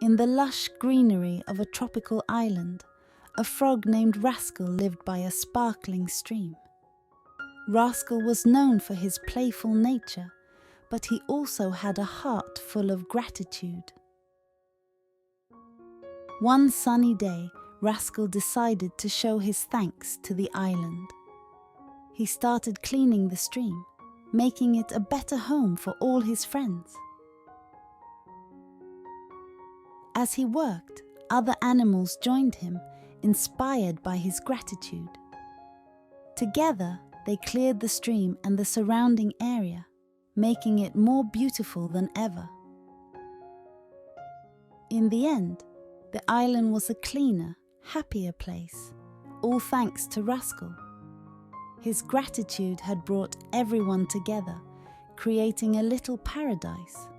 In the lush greenery of a tropical island, a frog named Rascal lived by a sparkling stream. Rascal was known for his playful nature, but he also had a heart full of gratitude. One sunny day, Rascal decided to show his thanks to the island. He started cleaning the stream, making it a better home for all his friends. As he worked, other animals joined him, inspired by his gratitude. Together, they cleared the stream and the surrounding area, making it more beautiful than ever. In the end, the island was a cleaner, happier place, all thanks to Rascal. His gratitude had brought everyone together, creating a little paradise.